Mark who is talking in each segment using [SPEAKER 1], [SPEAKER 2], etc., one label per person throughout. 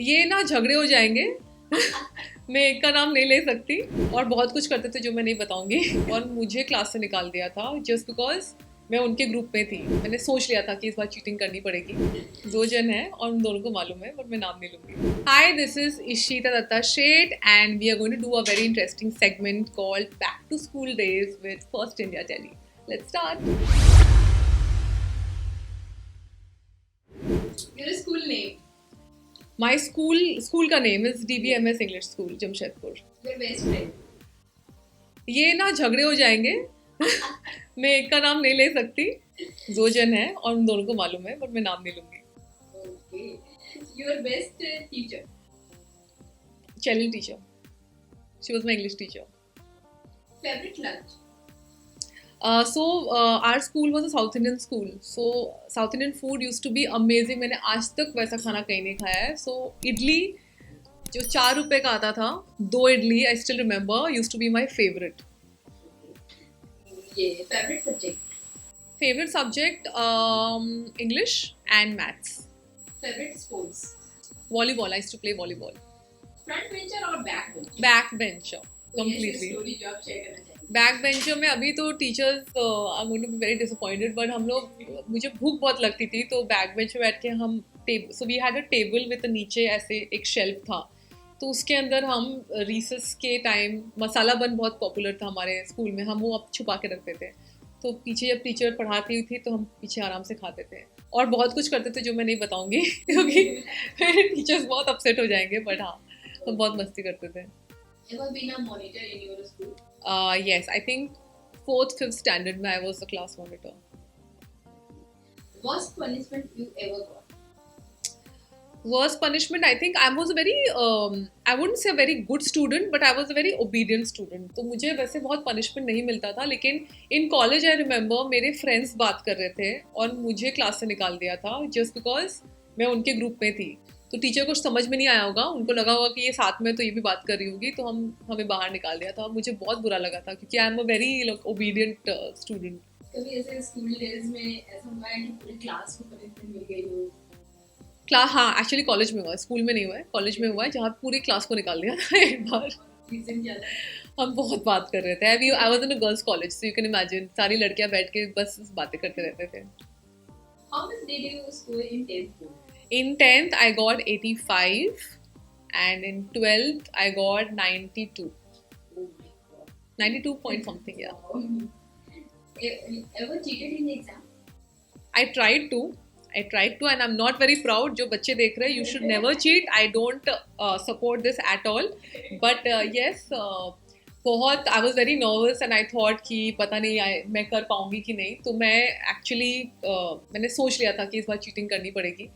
[SPEAKER 1] ये ना झगड़े हो जाएंगे। मैं एक का नाम नहीं ले सकती। और बहुत कुछ करते थे जो मैं नहीं बताऊंगी। और मुझे क्लास से निकाल दिया था जस्ट बिकॉज मैं उनके ग्रुप में थी। मैंने सोच लिया था कि इस बार चीटिंग करनी पड़ेगी। दो जन हैं और उन दोनों को मालूम है, बट मैं नाम नहीं लूंगी। Hi, this is Ishita Dutta Sheth and we are going to do a very interesting segment called back to school days with First India Tele. Let's start.
[SPEAKER 2] Your school name,
[SPEAKER 1] my school का name is DBMS English school, Jamshedpur.
[SPEAKER 2] your best friend.
[SPEAKER 1] ये ना झगड़े हो जाएंगे। मैं एक का नाम नहीं ले सकती। दो जन हैं और उन दोनों को मालूम है, बट मैं नाम नहीं लूंगी।
[SPEAKER 2] Okay. Your best teacher.
[SPEAKER 1] Channel teacher, she was my English teacher.
[SPEAKER 2] Favorite lunch.
[SPEAKER 1] So our school was a South Indian school. So South Indian food used to be amazing. मैंने आज तक वैसा खाना कहीं नहीं खाया है। So इडली जो 4 रुपए का आता था, 2 idli, I still remember, used to be my favorite.
[SPEAKER 2] Yeah. Favorite subject.
[SPEAKER 1] Favorite subject, English and maths.
[SPEAKER 2] Favorite sports.
[SPEAKER 1] Volleyball, I used to play volleyball.
[SPEAKER 2] Front bencher or back bencher.
[SPEAKER 1] Backbencher,
[SPEAKER 2] कोई ऐसी
[SPEAKER 1] completely.
[SPEAKER 2] story जो आप share करना चाहेंगे.
[SPEAKER 1] Back bencher में अभी तो teachers I am going to be very disappointed, but हम लोग, मुझे भूख बहुत लगती थी तो बैक बेंच पे बैठ के हम so we had a table with नीचे ऐसे एक शेल्फ था, तो उसके अंदर हम रिसेस के टाइम मसाला बन बहुत पॉपुलर था हमारे स्कूल में, हम वो अब छुपा के रखते थे। तो पीछे जब टीचर पढ़ाती थी तो हम पीछे आराम से खाते थे और बहुत कुछ करते थे जो मैं नहीं बताऊंगी क्योंकि टीचर्स बहुत अपसेट हो जाएंगे, बट हाँ हम बहुत मस्ती करते थे।
[SPEAKER 2] Ever been a monitor in your school?
[SPEAKER 1] Yes, I think 4th, 5th standard में I was the class monitor.
[SPEAKER 2] Worst punishment you ever got?
[SPEAKER 1] Worst punishment, I think I was a very, I wouldn't say a very good student, but I was a very obedient student. तो मुझे वैसे बहुत punishment नहीं मिलता था, लेकिन in college I remember मेरे friends बात कर रहे थे और मुझे क्लास से निकाल दिया था just because मैं उनके ग्रुप में थी। तो टीचर को समझ में नहीं आया होगा, उनको लगा होगा कि ये साथ में तो ये भी बात कर रही होगी, तो हमें बाहर निकाल दिया था। मुझे बहुत बुरा लगा था क्योंकि I am a very obedient student.
[SPEAKER 2] कभी ऐसे स्कूल डेज में ऐसा हुआ है कि पूरी क्लास को पनिशमेंट मिल गई हो?
[SPEAKER 1] क्लास, हाँ एक्चुअली कॉलेज में हुआ है, स्कूल में नहीं हुआ है, कॉलेज में हुआ है जहाँ पूरी क्लास को निकाल दिया था एक बार।
[SPEAKER 2] रीजन क्या था?
[SPEAKER 1] हम बहुत बात कर रहे थे। I was in a girls college, so you can imagine सारी लड़कियां बैठ के बस बातें करते रहते थे।
[SPEAKER 2] How much did you score in 10th board?
[SPEAKER 1] In 10th I got 85 and in 12th I got 92.
[SPEAKER 2] Oh my god.
[SPEAKER 1] 92 point something, yeah.
[SPEAKER 2] Ever cheated in the exam?
[SPEAKER 1] I tried to and I'm not very proud. जो बच्चे देख रहे हैं, you should never cheat. I don't support this at all. But yes, बहुत I was very nervous and I thought कि पता नहीं मैं कर पाऊंगी कि नहीं। तो मैं actually मैंने सोच लिया था कि इस बार चीटिंग करनी पड़ेगी।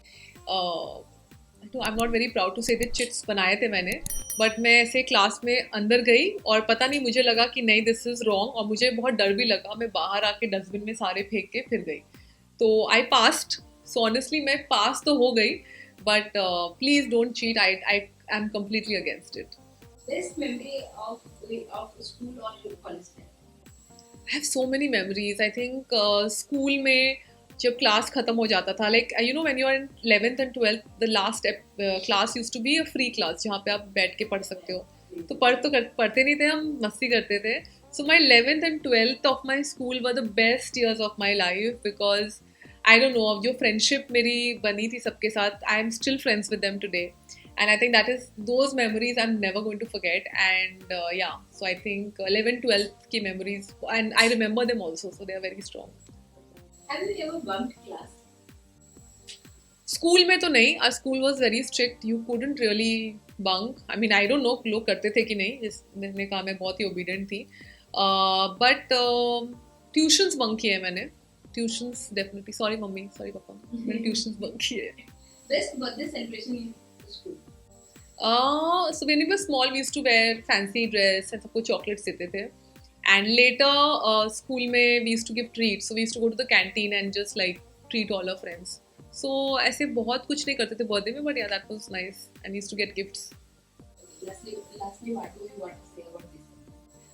[SPEAKER 1] I'm not very proud to say that chits बनाए थे मैंने, बट मैं ऐसे क्लास में अंदर गई और पता नहीं मुझे लगा कि नहीं दिस इज़ रॉन्ग, और मुझे बहुत डर भी लगा। मैं बाहर आके डस्टबिन में सारे फेंक के फिर गई, तो आई पास्ड। सो ऑनेस्टली मैं पास तो हो गई, but please don't cheat. I am completely against it.
[SPEAKER 2] Best memory of school or your college time?
[SPEAKER 1] I have so many memories. I think school में जब क्लास खत्म हो जाता था, like you know when you are in 11th and 12th, the last class used to be a free class जहाँ पे आप बैठ के पढ़ सकते हो। तो पढ़ते नहीं थे, हम मस्ती करते थे। सो माई 11th and 12th of my school were the best years of my life, because I don't know, अब जो फ्रेंडशिप मेरी बनी थी सबके साथ, I am still friends with them today, and I think that is those memories I'm never going to forget. And yeah, so I think 11 12th ki memories, and I remember them also, so they are very strong.
[SPEAKER 2] Have you ever bunked class?
[SPEAKER 1] School में तो नहीं, our school was very strict, you couldn't really bunk. I mean I don't know लोग करते थे कि नहीं, जिसने कहा मैं बहुत ही obedient थी, but tuitions bunk किए मैंने। Tuitions definitely, sorry mummy, sorry पापा, मैंने tuitions bunk किए।
[SPEAKER 2] Best birthday celebration in school?
[SPEAKER 1] So when we were small, we used to wear fancy dress and सबको chocolates देते थे. And later, school में we used to give treats. So we used to go to the canteen and just like treat all our friends. So ऐसे बहुत कुछ नहीं करते थे birthday में, but yeah, that was nice. And we used to get gifts.
[SPEAKER 2] Lastly, what do you want to say about this?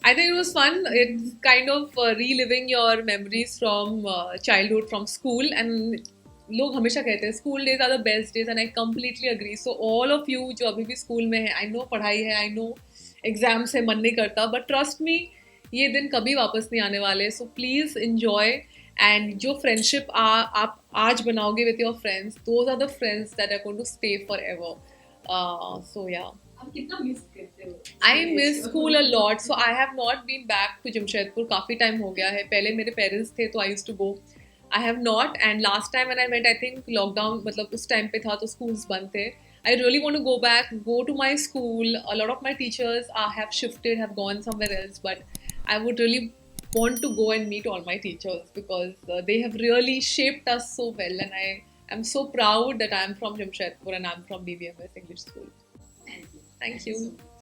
[SPEAKER 1] I think it was fun. It's kind of reliving your memories from childhood, from school, and लोग हमेशा कहते हैं school days are the best days and I completely agree. So all of you जो अभी भी school में है, I know पढ़ाई है, आई नो एग्जाम से मन नहीं करता, बट ट्रस्ट मी ये दिन कभी वापस नहीं आने वाले. So please enjoy. एंड जो फ्रेंडशिप आप आज बनाओगे with your friends, those are the friends that are going to stay forever. So yeah,
[SPEAKER 2] आप कितना मिस करते हो?
[SPEAKER 1] I miss school a lot. So I have not been back to Jamshedpur, काफ़ी time हो गया है. पहले मेरे पेरेंट्स थे तो I used to go. I have not. And last time when I went, I think lockdown, मतलब उस टाइम पे था तो स्कूल्स बंद थे. I really want to go back, go to my school. A lot of my teachers have shifted, have gone somewhere else, but I would really want to go and meet all my teachers because they have really shaped us so well, and I am so proud that I am from Jamshedpur and I am from BBMS English School.
[SPEAKER 2] Thank you.
[SPEAKER 1] Thank you.
[SPEAKER 2] So much.